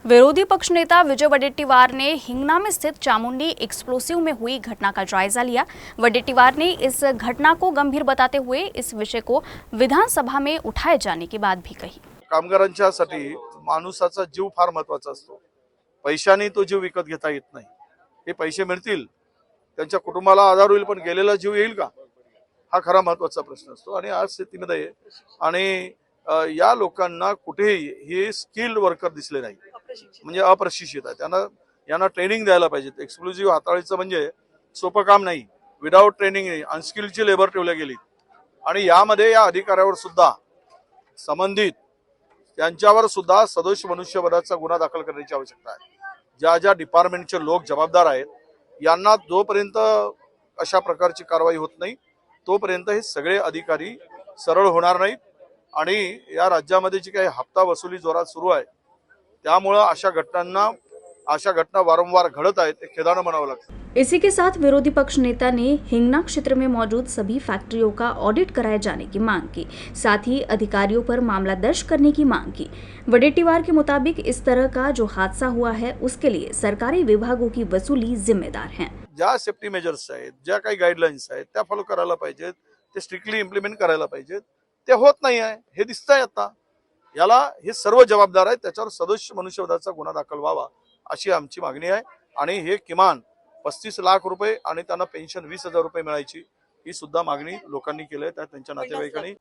विरोधी पक्ष नेता विजय वडेट्टीवार ने हिंगना में स्थित चामुंडी एक्सप्लोसिव में हुई घटना का जायजा लिया। वडेट्टीवार ने इस घटना को गंभीर बताते हुए इस विषय को विधानसभा में उठाए जाने की बात भी कही। कामगारांच्यासाठी माणसाचा जीव फार महत्त्वाचा असतो। पैशाने तो जीव विकत घेता येत नाही। हे पैसे मिळतील, त्यांच्या कुटुंबाला आधार होईल, पण गेलेला जीव येईल का, हा खरा महत्त्वाचा प्रश्न असतो। आणि आज स्थितीमध्ये आणि या लोकांना कुठेही हे स्किल्ड वर्कर दिसले नाही, म्हणजे अप्रशिक्षित आहे। यांना ट्रेनिंग द्यायला पाहिजे। एक्सक्लुझिव्ह हाताळीचं म्हणजे सोपं काम नाही। विदाउट ट्रेनिंग अनस्किल्डची लेबर ठेवल्या गेली आणि यामध्ये या अधिकाऱ्यावर सुद्धा संबंधित त्यांच्यावर सुद्धा सदोष मनुष्यवधाचा गुन्हा दाखल करण्याची आवश्यकता आहे। ज्या डिपार्टमेंटचे लोक जबाबदार आहेत यांना जोपर्यंत अशा प्रकारची कारवाई होत नाही तोपर्यंत हे सगळे अधिकारी सरळ होणार नाहीत। आणि या राज्यामध्ये जी काही हप्ता वसुली जोरात सुरू आहे त्यामुळे अशा घटना वारंवार घडत आहेत, ते खेदाने म्हणावं लागतं। इसी के साथ विरोधी पक्ष नेता ने हिंगना क्षेत्र में मौजूद सभी फैक्ट्रियों का ऑडिट कराए जाने की मांग की। साथ ही अधिकारियों पर मामला दर्ज करने की मांग की। वडेट्टीवार के मुताबिक इस तरह का जो हादसा हुआ है उसके लिए सरकारी विभागों की वसूली जिम्मेदार है। ज्या सेफ्टी मेजर्स आहेत, ज्या काही गाईडलाईन्स आहेत त्या फॉलो करायला पाहिजेत, ते स्ट्रिक्टली इम्प्लिमेंट करायला पाहिजेत। ते होत नाही आहे, हे दिसतंय आता। याला हे सर्व जबाबदार आहेत, त्याच्यावर सदोष मनुष्यवधाचा गुन्हा दाखल व्हावा अशी आमची मागणी आहे। आणि हे किमान 35 लाख रुपये आणि त्यांना पेन्शन 20,000 रुपये मिळायची ही सुद्धा मागणी लोकांनी केली आहे, त्या त्यांच्या नातेवाईकांनी।